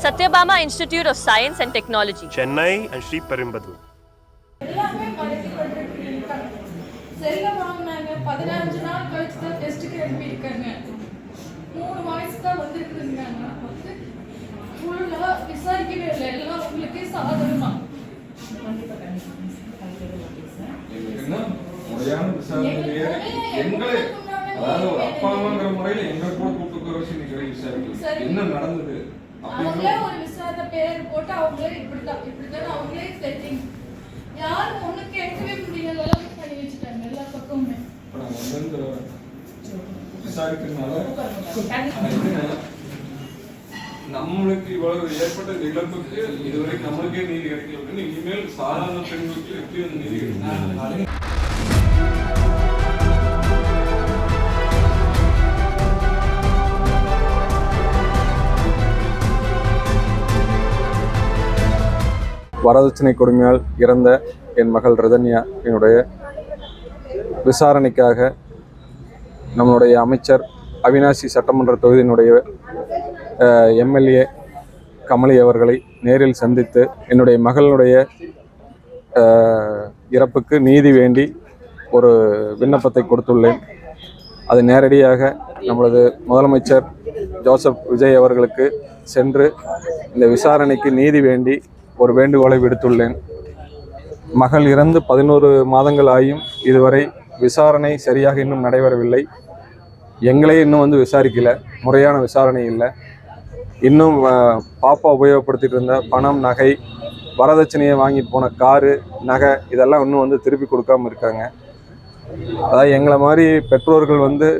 Satyabama Institute of Science and Technology, Chennai and Sri Perumbudur. எல்லாமே மறைக்கப்பட்டிருக்கு. செல்ல வாங்கினாங்க, 15 நாள் கழிச்சு தான் டெஸ்ட்டுக்கு அனுப்பியிருக்காங்க. 3 வாய்ஸ் தான் வந்துருக்குதுங்க. வந்து ஃபுல்லாக விசாரிக்கவே இல்லை, எல்லாம் உங்களுக்கே சாதகமா. முறையான விசாரணையிலேயே எங்களை, அதாவது ஒரு அப்பாங்கிற முறையில் எங்களை கூட கூப்பிட்டு வச்சு நீங்க விசாரிக்கலாம் என்ன நடந்தது. அவங்களே ஒரு விசாரணை பேர் போட்டு அவங்களே இப்படித்தான் அவங்களே செட்டிங் யாரும் ஒண்ணு கேட்கவே முடியல, எல்லாம் பண்ணி வச்சுட்டாங்க எல்லா பக்கமுமே. விசாரிக்கிறதுனால நம்மளுக்கு இவ்வளவு ஏற்பட்ட இழப்புக்கு இதுவரைக்கும் நம்மளுக்கே நீதி கிடைக்கல. இனிமேல் சாதாரண பெண்களுக்கு எப்படி வந்து நீதி கிடைக்கும்? வரதட்சணை கொடுமையால் இறந்த என் மகள் ரதன்யா என்னுடைய விசாரணைக்காக நம்முடைய அமைச்சர் அவினாசி சட்டமன்ற தொகுதியினுடைய எம்எல்ஏ கமலி அவர்களை நேரில் சந்தித்து என்னுடைய மகளுடைய இறப்புக்கு நீதி வேண்டி ஒரு விண்ணப்பத்தை கொடுத்துள்ளேன். அது நேரடியாக நம்மளது முதலமைச்சர் ஜோசப் விஜய் அவர்களுக்கு சென்று இந்த விசாரணைக்கு நீதி வேண்டி ஒரு வேண்டுகோளை விடுத்துள்ளேன். மகள் இறந்து 11 மாதங்கள் ஆகியும் இதுவரை விசாரணை சரியாக இன்னும் நடைபெறவில்லை. எங்களே இன்னும் வந்து விசாரிக்கல, முறையான விசாரணை இல்லை. இன்னும் பாப்பா உபயோகப்படுத்திட்டு இருந்த பணம், நகை, வரதட்சணையை வாங்கிட்டு போன காரு, நகை இதெல்லாம் இன்னும் வந்து திருப்பி கொடுக்காம இருக்காங்க. அதாவது எங்களை மாதிரி பெற்றோர்கள் வந்து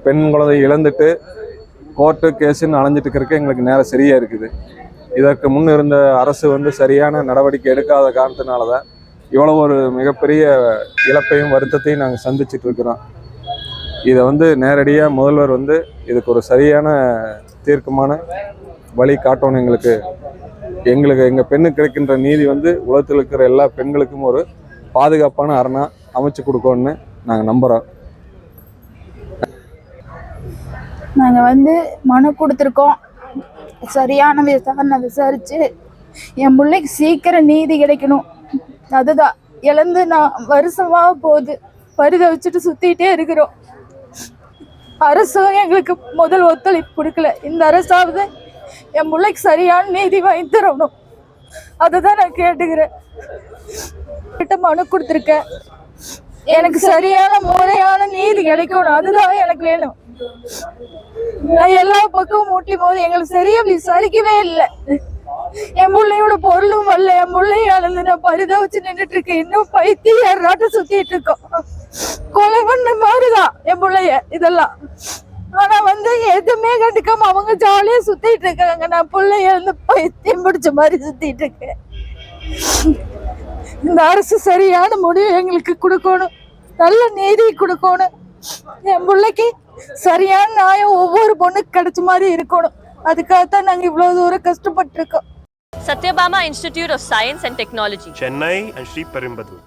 பெண் குழந்தை இழந்துட்டு கோர்ட்டு கேஸுன்னு அலைஞ்சிட்டு இருக்கிறதுக்கு எங்களுக்கு நேரம் சரியாக இருக்குது. இதற்கு முன் இருந்த அரசு வந்து சரியான நடவடிக்கை எடுக்காத காரணத்தினால தான் இவ்வளோ ஒரு மிகப்பெரிய இழப்பையும் வருத்தத்தையும் நாங்கள் சந்திச்சுட்டு இருக்கிறோம். இதை வந்து நேரடியாக முதல்வர் வந்து இதுக்கு ஒரு சரியான தீர்க்கமான வழி காட்டணும். எங்கள் பெண்ணுக்கு கிடைக்கின்ற நீதி வந்து உலகத்தில் இருக்கிற எல்லா பெண்களுக்கும் ஒரு பாதுகாப்பான அரணா அமைச்சு கொடுக்கணும்னு நாங்கள் நம்புகிறோம். நாங்கள் வந்து மனு கொடுத்துருக்கோம். சரியான விசாரணை விசாரிச்சு என் பிள்ளைக்கு சீக்கிரம் நீதி கிடைக்கணும். அதுதான் இழந்து நான் வருஷமாக போகுது பரிதவிச்சுட்டு சுத்திட்டே இருக்கிறோம். அரசும் எங்களுக்கு முதல் ஒத்துழைப்பு கொடுக்கல. இந்த அரசாவது என் பிள்ளைக்கு சரியான நீதி வாங்கி தரணும். அதுதான் நான் கேட்டுக்கிறேன். மனு கொடுத்துருக்கேன். எனக்கு சரியான முறையான நீதி கிடைக்கணும். அதுதான் எனக்கு வேணும். நான் எல்லா பக்கமும் மூட்டி போது எங்களுக்கு சரியா விசாரிக்கவே இல்லை. என் பிள்ளையோட பொருளும் வரல. என் பிள்ளைய அழுது நான் பரிதவிச்சு நின்றுட்டு இருக்கேன். இன்னும் பைத்தியாட்ட சுத்திட்டு இருக்கோம். கொலை பண்ண மாதிரிதான் என் பிள்ளைய இதெல்லாம். ஆனா வந்து எதுவுமே கண்டுக்காம அவங்க ஜாலியா சுத்திட்டு இருக்காங்க. நான் பிள்ளைய வந்து பைத்தியம் பிடிச்ச மாதிரி சுத்திட்டு இருக்கேன். இந்த அரசு சரியான முடிவு எங்களுக்கு கொடுக்கணும். நல்ல நீதி கொடுக்கணும். என் பிள்ளைக்கு சரியான நியாயம் ஒவ்வொரு பொண்ணுக்கு கிடைச்ச மாதிரி இருக்கணும். அதுக்காகத்தான் நாங்க இவ்வளவு தூரம் கஷ்டப்பட்டு இருக்கோம். Satyabama Institute of Science and Technology, Chennai and Sri Perumbudur.